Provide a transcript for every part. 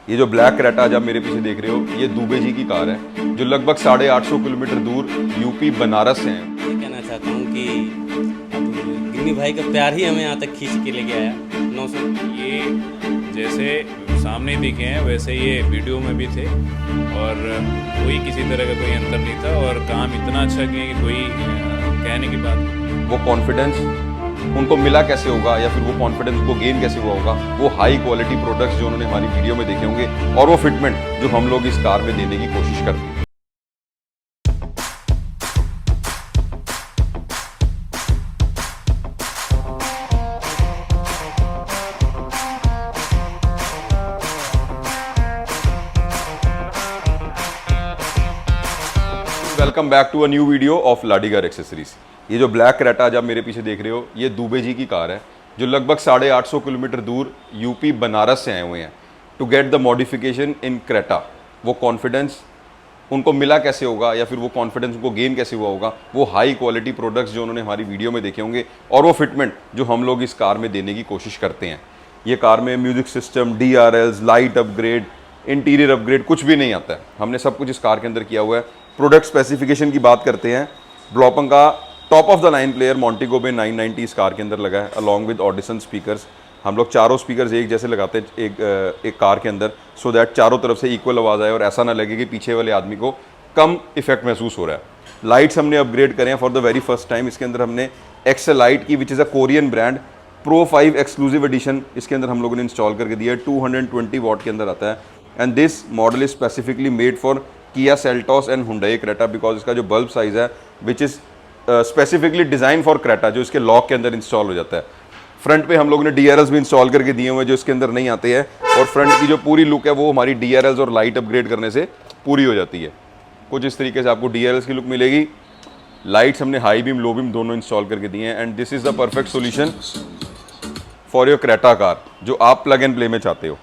ये जो black Creta आज आप मेरे पीछे देख रहे हो, ये दुबे जी की कार है जो लगभग 850 किलोमीटर दूर यूपी बनारस से है। ये कहना चाहता हूँ कि अब गिन्नी भाई का प्यार ही हमें यहाँ तक खींच के लेके आया। 900 ये जैसे सामने दिखे हैं वैसे ये वीडियो में भी थे और कोई किसी तरह का कोई अंतर नहीं था और काम इतना अच्छा किया कि कोई कहने की बात नहीं। वो कॉन्फिडेंस उनको मिला कैसे होगा या फिर वो कॉन्फिडेंस उनको गेन कैसे हुआ होगा, वो हाई क्वालिटी प्रोडक्ट्स जो उन्होंने हमारी वीडियो में देखे होंगे और वो फिटमेंट जो हम लोग इस कार में देने की कोशिश करते हैं। Welcome back to a new video of लाडीगर एक्सेसरीज। ये जो ब्लैक क्रेटा आज आप मेरे पीछे देख रहे हो, ये दुबे जी की कार है जो लगभग 850 किलोमीटर दूर यूपी बनारस से आए हुए हैं to get the modification in Creta. वो कॉन्फिडेंस उनको मिला कैसे होगा या फिर वो कॉन्फिडेंस उनको गेन कैसे हुआ होगा, वो हाई क्वालिटी प्रोडक्ट्स जो उन्होंने हमारी वीडियो में देखे होंगे और वो फिटमेंट जो हम लोग इस कार में देने की कोशिश करते हैं। ये कार में music system, DRLs, light upgrade, interior upgrade कुछ भी नहीं आता है। हमने सब कुछ इस कार के अंदर किया हुआ है। प्रोडक्ट स्पेसिफिकेशन की बात करते हैं, ब्लॉपंग का top of the line player Montego Bay 990 इस कार के अंदर लगा है अलॉन्ग विद ऑडिसन स्पीकर्स। हम लोग चारों स्पीकर्स एक जैसे लगाते हैं एक कार के अंदर, सो दैट चारों तरफ से इक्वल आवाज़ आए और ऐसा ना लगे कि पीछे वाले आदमी को कम इफेक्ट महसूस हो रहा है। लाइट्स हमने अपग्रेड करें for the very first time. इसके अंदर हमने एक्सेल लाइट की, which is a Korean brand, pro 5 exclusive edition इसके अंदर हम लोगों ने इंस्टॉल करके दिया है। 220 वॉट के अंदर आता है and this model is specifically made for Kia Seltos and Hyundai Creta because इसका जो बल्ब साइज़ है which is specifically design for Creta, जो इसके लॉक के अंदर इंस्टॉल हो जाता है। फ्रंट पे हम लोगों ने DRLs भी इंस्टॉल करके दिए हुए हैं जो इसके अंदर नहीं आते हैं और फ्रंट की जो पूरी लुक है वो हमारी DRLs और लाइट अपग्रेड करने से पूरी हो जाती है। कुछ इस तरीके से आपको DRLs की लुक मिलेगी। लाइट्स हमने हाई बीम लो बीम दोनों इंस्टॉल करके दिए हैं and this is the perfect solution for your Creta car जो आप प्लग एंड प्ले में चाहते हो।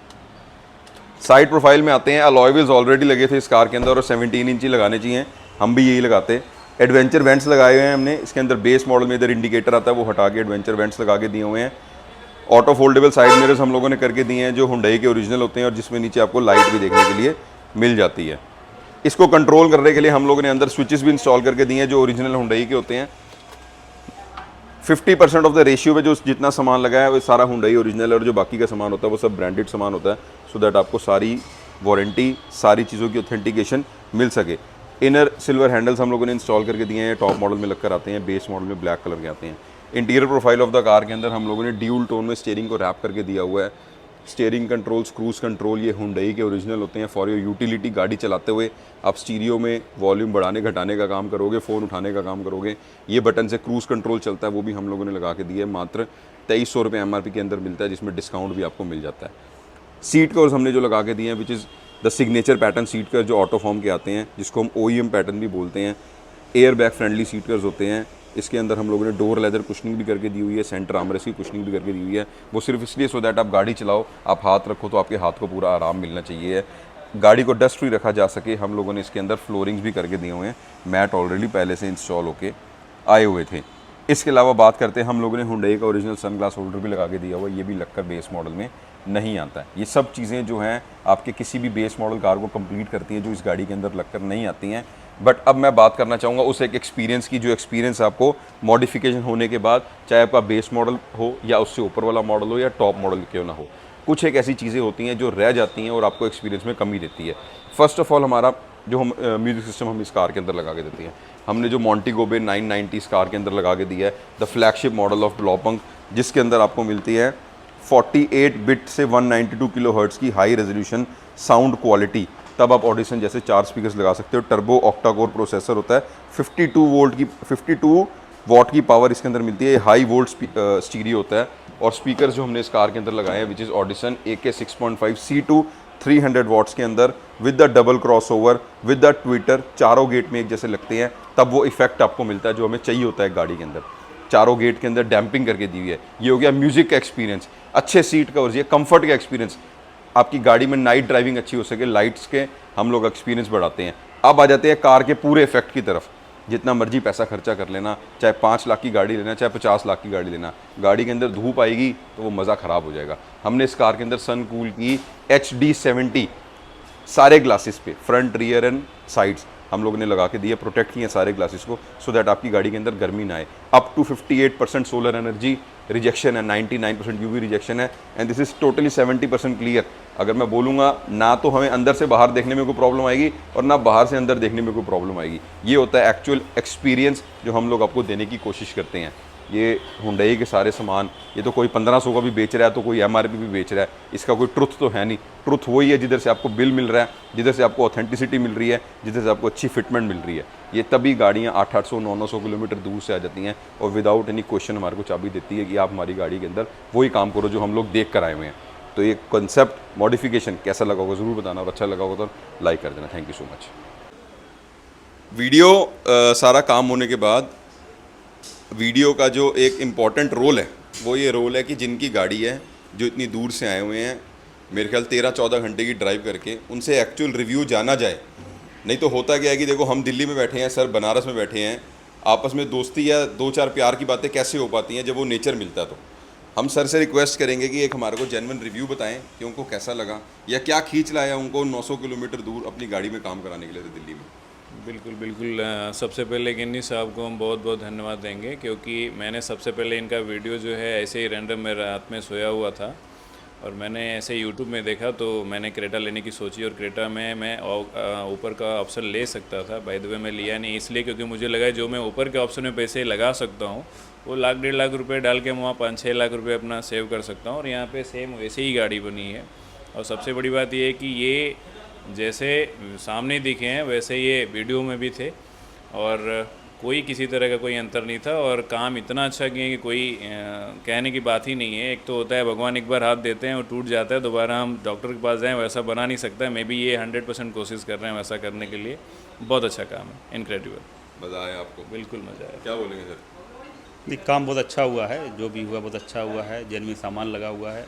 साइड प्रोफाइल में आते हैं, अलॉय व्हील्स ऑलरेडी लगे थे इस कार के अंदर और 17 इंची लगाने चाहिए, हम भी यही लगाते हैं। एडवेंचर वेंट्स लगाए हुए हैं हमने इसके अंदर। बेस मॉडल में इधर इंडिकेटर आता है वो हटा के एडवेंचर वेंट्स लगा के दिए हुए हैं। ऑटो फोल्डेबल साइड मिरर्स हम लोगों ने करके दिए हैं जो हुंडई के ओरिजिनल होते हैं और जिसमें नीचे आपको लाइट भी देखने के लिए मिल जाती है। इसको कंट्रोल करने के लिए हम लोगों ने अंदर स्विचेस भी इंस्टॉल करके दिए हैं जो ओरिजिनल हुंडई के होते हैं। 50% ऑफ द रेशियो पे जो जितना सामान लगा है वो सारा हुंडई ओरिजिनल है और जो बाकी का सामान होता है वो सब ब्रांडेड सामान होता है, सो दैट आपको सारी वारंटी, सारी चीज़ों की ऑथेंटिकेशन मिल सके। इनर सिल्वर हैंडल्स हम लोगों ने इंस्टॉल करके दिए हैं, टॉप मॉडल में लगकर आते हैं, बेस मॉडल में ब्लैक कलर के आते हैं। Interior profile of the car के अंदर हम लोगों ने ड्यूल टोन में स्टीयरिंग को रैप करके दिया हुआ है। स्टीयरिंग कंट्रोल्स, क्रूज कंट्रोल ये हुंडई के ओरिजिनल होते हैं फॉर योर यूटिलिटी। गाड़ी चलाते हुए आप स्टीरियो में वॉल्यूम बढ़ाने घटाने का काम करोगे, फ़ोन उठाने का काम करोगे, ये बटन से क्रूज कंट्रोल चलता है, वो भी हम लोगों ने लगा के दिए। मात्र 2300 रुपये MRP के अंदर मिलता है जिसमें डिस्काउंट भी आपको मिल जाता है। सीट कवर्स हमने जो लगा के दिए हैं which is the signature pattern seat covers जो ऑटो फॉर्म के आते हैं, जिसको हम OEM पैटर्न भी बोलते हैं। Air bag friendly seat covers होते हैं। इसके अंदर हम लोगों ने डोर लेदर कुशनिंग भी करके दी हुई है, सेंटर आर्मरेस्ट की कुशनिंग भी करके दी हुई है। वो सिर्फ इसलिए सो दैट आप गाड़ी चलाओ, आप हाथ रखो तो आपके हाथ को पूरा आराम मिलना चाहिए। गाड़ी को डस्ट फ्री रखा जा सके, हम लोगों ने इसके अंदर फ्लोरिंग्स भी करके दिए हुए हैं। मैट ऑलरेडी पहले से इंस्टॉल होके आए हुए थे। इसके अलावा बात करते हैं, हम लोगों ने हुंडई का ओरिजिनल सन ग्लास होल्डर भी लगा के दिया हुआ है, ये भी लगकर बेस मॉडल में नहीं आता है। ये सब चीज़ें जो हैं आपके किसी भी बेस मॉडल कार को कंप्लीट करती हैं जो इस गाड़ी के अंदर लगकर नहीं आती हैं। बट अब मैं बात करना चाहूँगा उस एक एक्सपीरियंस की, जो एक्सपीरियंस आपको मॉडिफिकेशन होने के बाद, चाहे आपका बेस मॉडल हो या उससे ऊपर वाला मॉडल हो या टॉप मॉडल क्यों ना हो, कुछ एक ऐसी चीज़ें होती हैं जो रह जाती हैं और आपको एक्सपीरियंस में कमी देती है। फर्स्ट ऑफ ऑल हमारा जो हम म्यूजिक सिस्टम हम इस कार के अंदर लगा के देते हैं, हमने जो मोंटेगो बे 990 इस कार के अंदर लगा के दिया है, the flagship model of Blaupunkt, जिसके अंदर आपको मिलती है 48 बिट से 192 किलोहर्ट्ज़ की हाई रेजोल्यूशन साउंड क्वालिटी। तब आप ऑडिशन जैसे 4 स्पीकर्स लगा सकते हो। टर्बो ऑक्टा कोर प्रोसेसर होता है, 52 वॉट की पावर इसके अंदर मिलती है। हाई वोल्ट स्टीरियो होता है और स्पीकर जो हमने इस कार के अंदर लगाए हैं which is audition AK 6.5 C2 300 watts के अंदर with the double crossover with the tweeter, चारों गेट में एक जैसे लगते हैं, तब वो इफेक्ट आपको मिलता है जो हमें चाहिए होता है गाड़ी के अंदर। चारों गेट के अंदर डैम्पिंग करके दी हुई है। ये हो गया म्यूजिक का एक्सपीरियंस, अच्छे सीट कवर्स, ये कंफर्ट का एक्सपीरियंस, आपकी गाड़ी में नाइट ड्राइविंग अच्छी हो सके, लाइट्स के हम लोग एक्सपीरियंस बढ़ाते हैं। अब आ जाते हैं कार के पूरे इफेक्ट की तरफ। जितना मर्जी पैसा खर्चा कर लेना, चाहे 5 लाख की गाड़ी लेना, चाहे 50 लाख की गाड़ी लेना, गाड़ी के अंदर धूप आएगी तो वो मज़ा ख़राब हो जाएगा। हमने इस कार के अंदर सन कूल की HD70 सारे ग्लासेस पे, फ्रंट रियर एंड साइड्स हम लोगों ने लगा के दिए, प्रोटेक्ट किए सारे ग्लासेस को, सो दैट आपकी गाड़ी के अंदर गर्मी ना आए। Up to 58% solar energy rejection है, 99% यूवी रिजेक्शन है, and this is totally 70% clear. अगर मैं बोलूँगा ना तो हमें अंदर से बाहर देखने में कोई प्रॉब्लम आएगी और ना बाहर से अंदर देखने में कोई प्रॉब्लम आएगी। ये होता है एक्चुअल एक्सपीरियंस जो हम लोग आपको देने की कोशिश करते हैं। ये हुंडई के सारे सामान, ये तो कोई 1500 का भी बेच रहा है तो कोई MRP भी बेच रहा है, इसका कोई ट्रुथ तो है नहीं। ट्रुथ वही है जिधर से आपको बिल मिल रहा है, जिधर से आपको ऑथेंटिसिटी मिल रही है, जिधर से आपको अच्छी फिटमेंट मिल रही है। ये तभी गाड़ियाँ 800, 900 किलोमीटर दूर से आ जाती हैं और विदाउट एनी क्वेश्चन हमारे को चाबी देती है कि आप हमारी गाड़ी के अंदर वही काम करो जो हम लोग देख कर आए हुए हैं। तो ये कॉन्सेप्ट मॉडिफिकेशन कैसा लगा होगा ज़रूर बताना, और अच्छा लगा होगा तो लाइक कर देना। Thank you so much. Video सारा काम होने के बाद वीडियो का जो एक इम्पॉर्टेंट रोल है वो ये रोल है कि जिनकी गाड़ी है, जो इतनी दूर से आए हुए हैं, मेरे ख्याल 13-14 घंटे की ड्राइव करके, उनसे एक्चुअल रिव्यू जाना जाए। नहीं तो होता क्या है कि देखो हम दिल्ली में बैठे हैं, सर बनारस में बैठे हैं, आपस में दोस्ती या 2-4 प्यार की बातें कैसे हो पाती हैं जब वो नेचर मिलता है। तो हम सर से रिक्वेस्ट करेंगे कि एक हमारे को जेन्युइन रिव्यू बताएं कि उनको कैसा लगा या क्या खींच लाया उनको 900 किलोमीटर दूर अपनी गाड़ी में काम कराने के लिए दिल्ली में। बिल्कुल बिल्कुल। सबसे पहले गिन्नी साहब को हम बहुत बहुत धन्यवाद देंगे, क्योंकि मैंने सबसे पहले इनका वीडियो जो है ऐसे ही रैंडम में रात में सोया हुआ था और मैंने ऐसे यूट्यूब में देखा तो मैंने क्रेटा लेने की सोची, और क्रेटा में मैं ऊपर का ऑप्शन ले सकता था। बाय द वे मैं लिया नहीं इसलिए क्योंकि मुझे लगा जो मैं ऊपर के ऑप्शन में पैसे लगा सकता हूँ वो 1-1.5 लाख रुपये डाल के वहाँ 5-6 लाख रुपये अपना सेव कर सकता हूँ, और यहाँ पे सेम वैसे ही गाड़ी बनी है। और सबसे बड़ी बात ये है कि ये जैसे सामने दिखे हैं वैसे ये वीडियो में भी थे, और कोई किसी तरह का कोई अंतर नहीं था, और काम इतना अच्छा किए कि कोई कहने की बात ही नहीं है। एक तो होता है भगवान एक बार हाथ देते हैं और टूट जाता है, दोबारा हम डॉक्टर के पास जाएं वैसा बना नहीं सकता है। मे बी ये 100% कोशिश कर रहे हैं वैसा करने के लिए। बहुत अच्छा काम है, इनक्रेडिबल। मज़ा आया आपको? बिल्कुल मज़ा आया। क्या बोलेंगे सर? नहीं, काम बहुत अच्छा हुआ है, जो भी हुआ बहुत अच्छा हुआ है, जेन्युइन सामान लगा हुआ है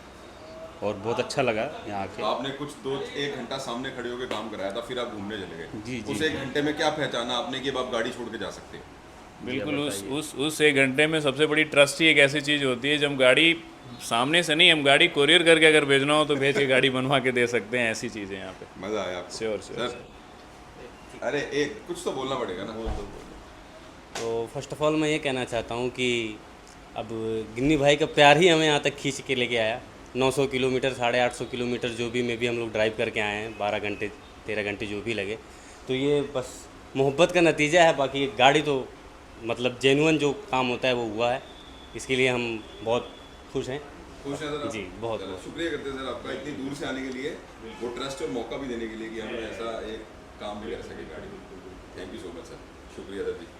और बहुत अच्छा लगा यहाँ आके। आपने कुछ 2-1 घंटा सामने खड़े होकर काम कराया था, फिर आप घूमने चले गए। जी, उस 1 घंटे में क्या पहचाना आपने कि अब आप गाड़ी छोड़ के जा सकते हैं? बिल्कुल। उस 1 घंटे में सबसे बड़ी ट्रस्ट ही एक ऐसी चीज़ होती है जब गाड़ी सामने से नहीं, हम गाड़ी कोरियर करके अगर भेजना हो तो भेज के गाड़ी बनवा के दे सकते हैं। ऐसी चीज़ें यहाँ पे। मज़ा आया आपको? श्योर। अरे एक कुछ तो बोलना पड़ेगा ना। तो फर्स्ट ऑफ ऑल मैं ये कहना चाहता हूँ कि अब गिन्नी भाई का प्यार ही हमें यहाँ तक खींच के लेके आया। 900 किलोमीटर, 850 किलोमीटर जो भी में भी हम लोग ड्राइव करके आए हैं, 12 घंटे 13 घंटे जो भी लगे, तो ये बस मोहब्बत का नतीजा है। बाकी गाड़ी तो मतलब जेन्युइन जो काम होता है वो हुआ है, इसके लिए हम बहुत खुश हैं। खुश हैं सर आप? जी, बहुत चलो, शुक्रिया करते हैं सर आपका इतनी दूर से आने के लिए, वो ट्रस्ट और मौका भी देने के लिए कि हम ऐसा एक काम भी कर सके गाड़ी। Thank you so much sir, शुक्रिया सर जी।